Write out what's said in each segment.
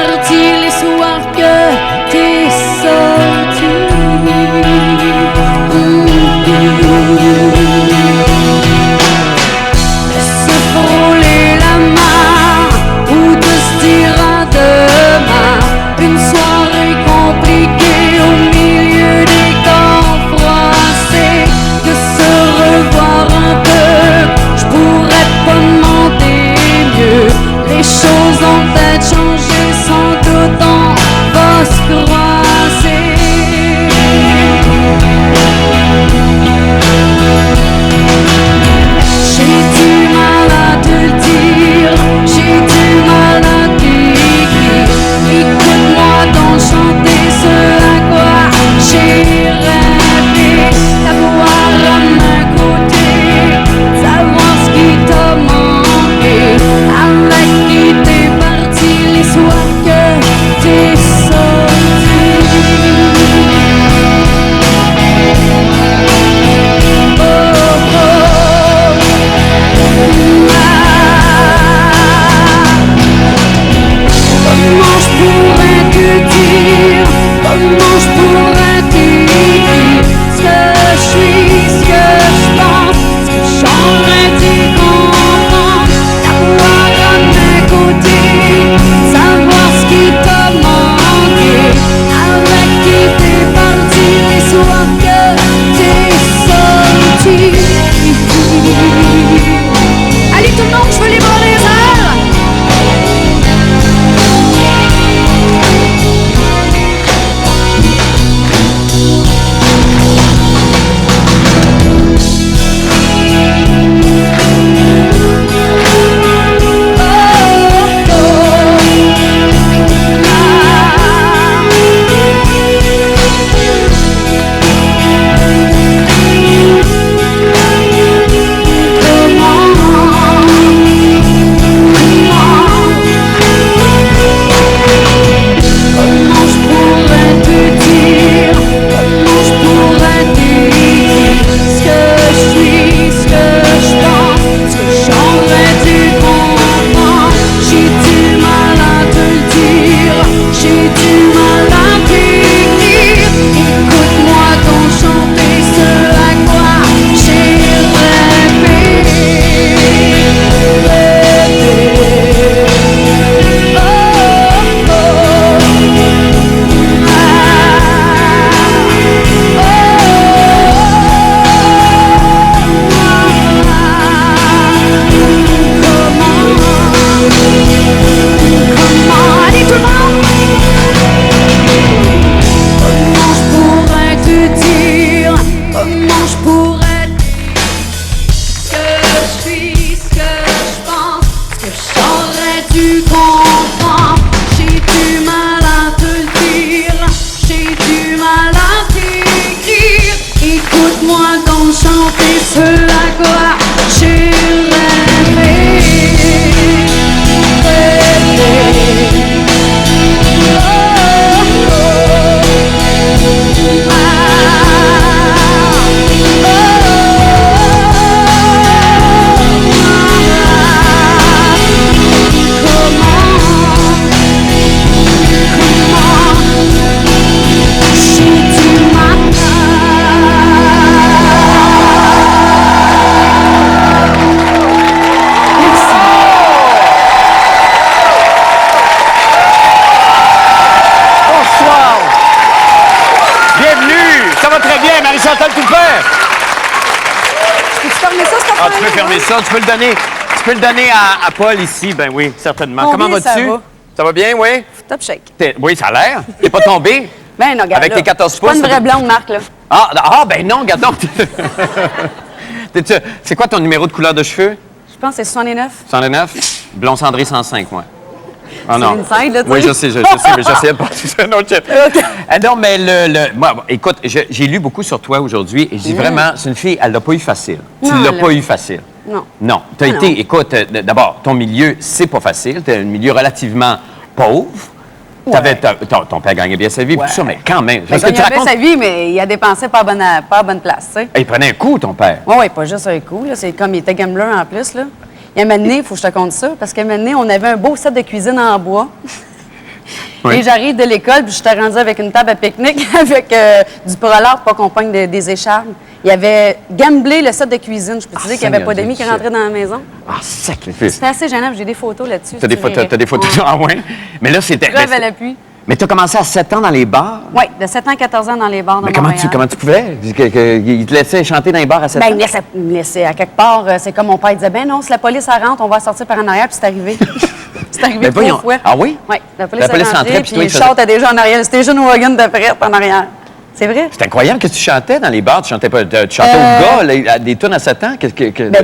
parti les soirs que t'es sorti. Se frôler la main ou de se dire à demain. Une soirée compliquée au milieu des temps froissés. De se revoir un peu, je pourrais pas demander mieux. Les choses ont peut-être changé, sans doute on va se croiser. J'ai du mal à te le dire, j'ai du mal à t'écrire. Écoute-moi donc chanter ce à quoi j'ai rêvé. T'avoir à mes côtés, savoir ce qui t'a manqué. Avec qui t'es parti les soirs que t'es sorti. Comment je pourrais te dire, comment je pourrais t'écrire ce que je suis, ce que je pense, ce que j'aurais dû comprendre. T'avoir à mes côtés, savoir ce qui t'a manqué. Avec qui t'es parti les soirs que t'es sorti. Allez tout le monde, je veux les bras des airs. Tu peux le donner à Paul ici, ben oui, certainement. Combien comment vas-tu? Ça va bien, oui? Top shake. Oui, ça a l'air. T'es pas tombé? Ben non, regarde. Avec là, tes 14 pouces. C'est pas une vraie blonde, Marc, là. Ben non, regarde donc. C'est quoi ton numéro de couleur de cheveux? Je pense que c'est 69. 109? Blond cendré 105, moi. Ah non. C'est une scène, là, tu sais. Oui, je sais, mais j'essayais de passer sur un autre chef. Non, mais moi, écoute, j'ai lu beaucoup sur toi aujourd'hui et je dis vraiment, c'est une fille, elle l'a pas eu facile. Tu l'as pas eu facile. Non. Non. Tu as été, écoute, d'abord, ton milieu, c'est pas facile. Tu as un milieu relativement pauvre. Ouais. Ton père gagnait bien sa vie, tout ça, mais quand même. Il gagnait bien sa vie, mais il a dépensé pas à bonne place, tu sais. Il prenait un coup, ton père. Oui, pas juste un coup. C'est comme il était gambler en plus, là. Il y a un moment donné, il faut que je te conte ça, parce qu'à un moment donné, on avait un beau set de cuisine en bois. Oui. Et j'arrive de l'école, puis je t'ai rendu avec une table à pique-nique avec du prolard pour pas qu'on pogne des écharpes. Il y avait gamblé le set de cuisine. Je peux te dire qu'il n'y avait pas d'amis qui rentraient dans la maison. Ah, sacrifice. C'était assez gênant, j'ai des photos là-dessus. T'as des photos. Ah ouais? Mais là, c'était... Preuve à l'appui. Mais t'as commencé à 7 ans dans les bars? Oui, de 7 ans à 14 ans dans les bars de Mais Montréal. comment tu pouvais? Il te laissait chanter dans les bars à 7 ans? Ben, il me laissait à quelque part. C'est comme mon père disait, ben non, si la police elle rentre, on va sortir par en arrière, puis c'est arrivé. C'est arrivé Ben, 3 voyons. fois. Ah oui? Oui, la police est rentrée, puis toi, puis il le faisait- char était déjà en arrière. Le station wagon était prêt en arrière. C'est vrai? C'est incroyable que tu chantais dans les bars. Tu chantais pas, tu chantais au gars, là, des tunes à 7 ans? Ben,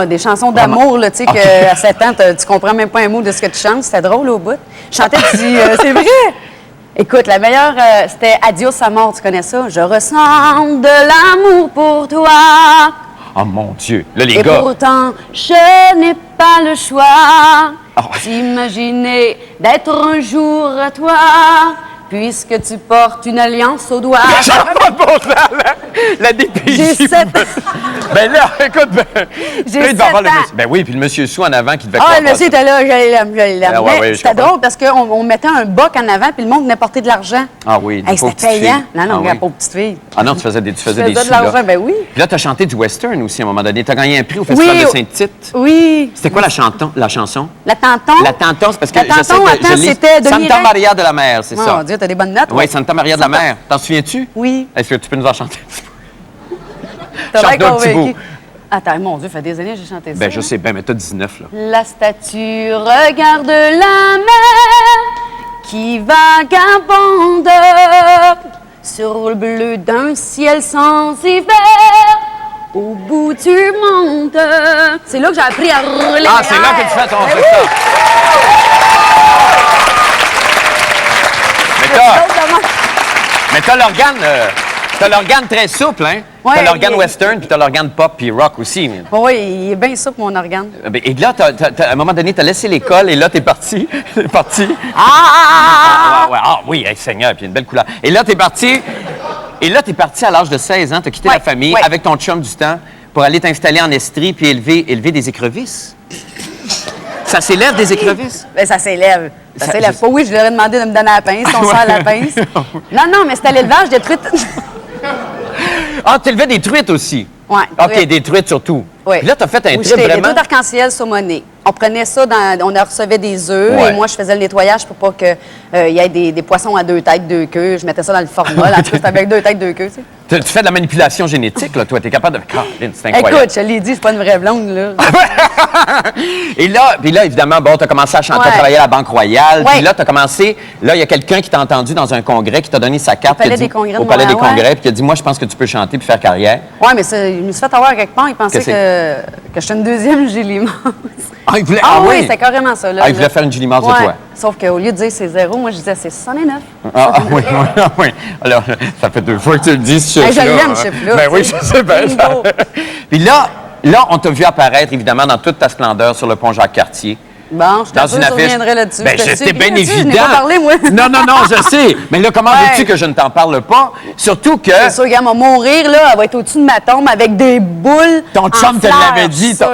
des chansons d'amour, là, tu sais, Ok. qu'à 7 ans, tu comprends même pas un mot de ce que tu chantes. C'était drôle au bout. Je chantais, tu dis, c'est vrai? Écoute, la meilleure, c'était Adios à mort, tu connais ça? Je ressens de l'amour pour toi. Oh mon Dieu. Là, les Et gars. pourtant, je n'ai pas le choix Oh. d'imaginer d'être un jour à toi, puisque tu portes une alliance au doigt. Ça va pas de bon sens, la DPJ. J'ai 7 Ben là, écoute, J'ai là, il devait avoir 7 ans. Ben oui, puis le monsieur sous en avant qui devait Ah, croire le monsieur passer. était là, j'allais l'aime. Ah ouais, Mais ouais, je c'était comprends. drôle parce qu'on mettait un boc en avant, puis le monde venait porter de l'argent. Ah oui, des Hey, pauvres c'était petites payant. filles. Non, non, Ah regarde, oui. pauvre petite fille. Ah non, tu faisais des Je faisais sous, de l'argent, là. ben oui. Puis là, tu as chanté du western aussi à un moment donné. Tu as gagné un prix au Festival de Saint-Tite. Oui. C'était quoi la chanson? La Tanton? La Tanton, c'est parce que La je sais Tanton, que attends, je lis c'était Denis Santa Rey. Maria de la Mer, c'est Oh, ça. mon Dieu, t'as des bonnes notes. Oui, Santa Maria de la Mer. T'en souviens-tu? Oui. Est-ce que tu peux nous en chanter? T'as Chante bien un petit convaincu. bout. Attends, mon Dieu, ça fait des années que j'ai chanté ça. Ben, je sais, ben, mais t'as 19, là. La statue regarde la mer qui vagabonde sur le bleu d'un ciel sans hiver au bout du monde. C'est là que j'ai appris à rouler. Ah, c'est là que tu fais ton... Ben c'est oui. ça. Mais t'as l'organe... T'as l'organe très souple, hein? Ouais, t'as l'organe il- western, puis t'as l'organe pop, puis rock aussi. Mais- Oui, il est bien souple, mon organe. Et là, à un moment donné, t'as laissé l'école, et là, t'es parti. T'es parti. Ah! Oui, hey, Seigneur, puis une belle couleur. Et là, t'es parti. Et là, t'es parti à l'âge de 16 ans, t'as quitté Ouais, la famille ouais. avec ton chum du temps pour aller t'installer en Estrie puis élever des écrevisses. Ça s'élève des écrevisses? Ben, ça s'élève. Ça Ça- s'élève je- pas. Oui, je leur ai demandé de me donner la pince. On Ouais. sert la pince. Non, non, mais c'était l'élevage de truites. Ah, t'élevais des truites aussi? Ouais, OK, truites. des truites surtout. Oui. Puis là, t'as fait un Oui, trip j'étais des vraiment... truites arc-en-ciel saumonnées. On prenait ça on recevait des œufs Ouais. et moi, je faisais le nettoyage pour pas qu'il y ait des poissons à 2 têtes, 2 queues. Je mettais ça dans le formol. En tout cas, c'était avec 2 têtes, 2 queues, tu sais. Tu fais de la manipulation génétique, là, toi. T'es capable de... Caroline, c'est incroyable. Écoute, je l'ai dit, je suis pas une vraie blonde, là. Et là, puis là, évidemment, bon, t'as commencé à chanter, Ouais. à travailler à la Banque Royale. Ouais. Puis là, t'as commencé... Là, il y a quelqu'un qui t'a entendu dans un congrès, qui t'a donné sa carte. Au Palais qui a dit- des Congrès de Au Palais des Montréal, Congrès, puis qui a dit, moi, je pense que tu peux chanter puis faire carrière. Oui, mais ça, je me suis fait avoir quelque part. Il pensait Qu'est-ce que j'étais une deuxième Julie Mance. Ah, il voulait... Ah oui, oui, c'était carrément ça, là. Ah, il voulait faire une Julie Mance de Ouais. toi. Sauf qu'au lieu de dire c'est 0, moi, je disais c'est 69. Oui, oui. Alors, ça fait 2 fois que tu le dis, ce Hey, je chiffre-là, l'aime, hein. ce chiffre-là, Ben oui, tu sais. je sais bien. ça. Bingo. Puis là, on t'a vu apparaître, évidemment, dans toute ta splendeur sur le pont Jacques-Cartier. Bon, je Dans t'en une affiche. reviendrai là-dessus. Ben, Je te c'était sais, bien là-dessus, évident. Je n'ai pas parlé, moi. Non, non, non, je sais. Mais là, comment Ouais. veux-tu que je ne t'en parle pas? Surtout que C'est sûr, regarde, elle va mourir, là. Elle va être au-dessus de ma tombe avec des boules. ton en chum te fleurs, l'avait dit. sûr.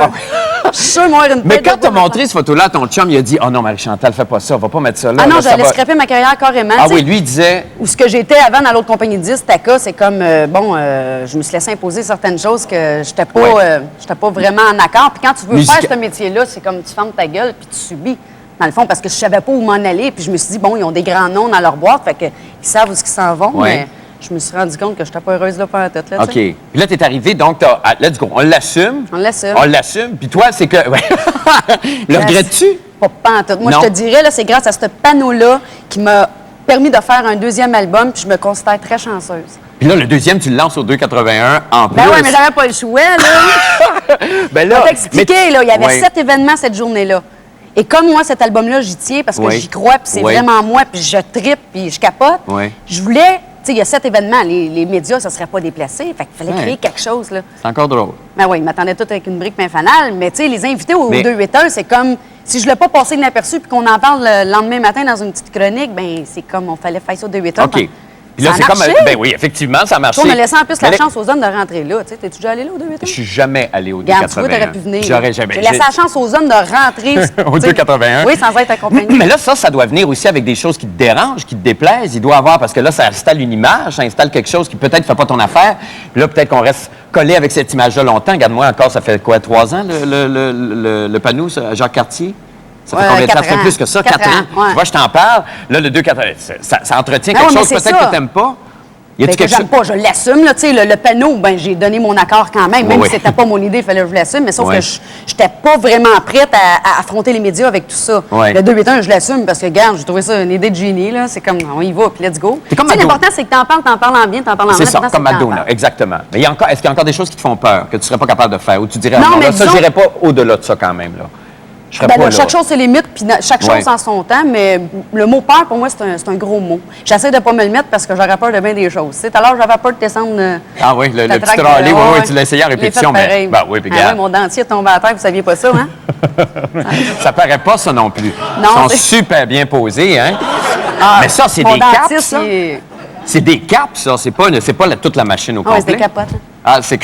Je suis sûre, moi, une Mais tête quand de t'as boule. montré cette photo-là à ton chum, il a dit, « Oh non, Marie-Chantal, fais pas ça, on va pas mettre ça là. Ah non, là, ça j'allais va- scraper ma carrière carrément. Ah tu sais. oui, lui, il disait... Ou ce que j'étais avant dans l'autre compagnie de disques, TACA, c'est comme, je me suis laissé imposer certaines choses que j'étais pas, Ouais. j'étais pas vraiment en accord. Puis quand tu veux Musica- faire ce métier-là, c'est comme tu fermes ta gueule puis tu subis, dans le fond, parce que je savais pas où m'en aller. Puis je me suis dit, bon, ils ont des grands noms dans leur boîte, fait que ils savent où ils s'en vont, Ouais. mais je me suis rendu compte que j'étais pas heureuse là, pas en tête. Là, tu OK. sais. Puis là, t'es arrivé, donc, let's go, on l'assume. On l'assume. On l'assume. Puis toi, c'est que... ouais. Le regrettes-tu? Pas en tout. Moi, Non. je te dirais, là, c'est grâce à ce panneau-là qui m'a permis de faire un deuxième album, puis je me considère très chanceuse. Puis là, le deuxième, tu le lances au 281 en plus. Ben ouais, mais j'avais pas le choix, là. Ben Je là, vais t'expliquer, là, il y avait Ouais. 7 événements cette journée-là. Et comme moi, cet album-là, j'y tiens parce que Oui. j'y crois, puis c'est Oui. vraiment moi, puis je trippe, puis je capote. Oui. Je voulais, tu sais, il y a 7 événements, les médias, ça ne serait pas déplacé, fait qu'il fallait Ouais. créer quelque chose, là. C'est encore drôle. Ben oui, ils m'attendaient tout avec une brique main fanale, mais tu sais, les invités au Mais- 281, c'est comme, si je ne l'ai pas passé inaperçu, puis qu'on en parle le lendemain matin dans une petite chronique, ben c'est comme, on fallait faire ça au 281. OK. Puis là, Ça c'est a comme. marché? Ben oui, effectivement, ça a marché. On a laissé en plus Mais la chance aux hommes de rentrer là. T'es-tu déjà allé là au 281? Je suis jamais allé au Regarde, tu vois, 281. t'aurais pu venir. J'aurais jamais. J'ai laissé la chance aux hommes de rentrer. Au 281. Oui, sans être accompagné. Mais là, ça doit venir aussi avec des choses qui te dérangent, qui te déplaisent. Il doit avoir, parce que là, ça installe une image, ça installe quelque chose qui peut-être ne fait pas ton affaire. Puis là, peut-être qu'on reste collé avec cette image-là longtemps. Regarde-moi encore, ça fait quoi, 3 ans, le panneau, ça, Jacques Cartier? Ça fait combien de temps? Ça fait plus que ça, 4 ans. Ouais. Tu vois, je t'en parle. Là, le 281, ça entretient Ah quelque ouais, chose mais c'est peut-être ça. que tu n'aimes pas. Y Ben, a-tu que quelque j'aime pas, je l'assume. Là, tu sais, le panneau, ben, j'ai donné mon accord quand même. Même Oui, si c'était pas mon idée, il fallait que je l'assume. Mais sauf Oui. que je n'étais pas vraiment prête à affronter les médias avec tout ça. Oui. Le 281, je l'assume parce que, regarde, j'ai trouvé ça une idée de génie. Là. C'est comme, on y va, puis let's go. C'est comme Tu sais, Madonna. l'important, c'est que t'en parles en bien, t'en parles en mal. C'est ça, L'important, comme c'est que t'en Madonna, parles. exactement. Mais est-ce qu'il y a encore des choses qui te font peur, que tu ne serais pas capable de faire, ou tu dirais, Non, non, mais là, ça, disons- j'irais pas au-delà de ça quand même, là. Je serais Ben pas là, là. chaque chose, c'est limite, puis chaque Ouais. chose en son temps, mais le mot peur, pour moi, c'est un gros mot. J'essaie de pas me le mettre parce que j'aurais peur de bien des choses. Tu sais, tout à l'heure, j'avais peur de descendre. Ah oui, le ta petit traque de- trolley, oui, ouais, oui, tu l'as essayé en je l'ai répétition, fait mais. pareil. Ben oui, puis Ah regarde. ouais, mon dentier est tombé à terre, vous saviez pas ça, hein? Ça paraît pas, ça non plus. Non, Ils sont c'est- super bien posés, hein? Ah, Mais ça, c'est mon des caps, dentiste, ça? il est- C'est des caps, ça. C'est pas toute la machine au Ah ouais, complet. c'est des capotes. Hein. Ah, c'est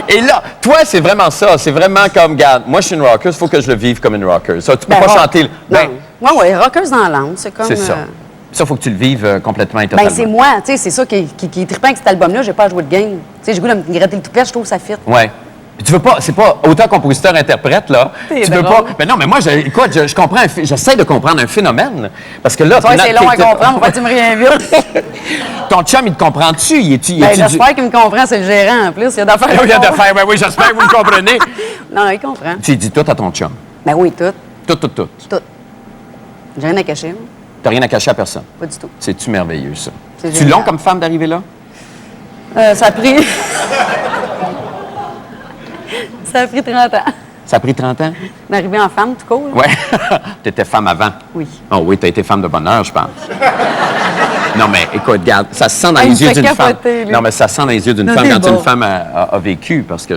Et là, toi, c'est vraiment ça. C'est vraiment comme, regarde, moi, je suis une rocker, il faut que je le vive comme une rocker. Ça, tu peux pas chanter. Ben, Oui, oui, rockeuse dans l'âme, c'est comme... c'est ça. Ça, il faut que tu le vives complètement et Ben, totalement. c'est moi, tu sais, c'est ça qui est trippant avec cet album-là, j'ai pas à jouer de game. Tu sais, j'ai goût de me gratter le toupette, je trouve que ça fit. Ouais. Puis tu veux pas, c'est pas autant compositeur-interprète, là. C'est Tu veux drôle. pas. Mais non, mais moi, écoute, je comprends, j'essaie de comprendre un phénomène. Parce que là, Ouais, c'est long à comprendre, Ouais. tu me rien vite. Ton chum, il te comprend-tu? Ben, j'espère qu'il me comprend, c'est le gérant en plus. Il y a d'affaires. Il y a d'affaires, ben oui, j'espère que vous le comprenez. Non, il comprend. Tu dis tout à ton chum. Ben oui, tout. Tout. Tout. J'ai rien à cacher, moi. T'as rien à cacher à personne. Pas du tout. C'est-tu merveilleux, ça? C'est Tu génial. long comme femme d'arriver là? Ça a pris. Ça a pris 30 ans. Ça a pris 30 ans? D'arriver en femme, tout court. là. Ouais. T'étais femme avant. Oui. Oh oui, t'as été femme de bonheur, je pense. Non, mais écoute, regarde, ça se sent dans Il me les yeux fait d'une femme. capoter, lui. Non, mais ça se sent dans les yeux d'une Non, femme c'est quand bon. une femme a vécu, parce que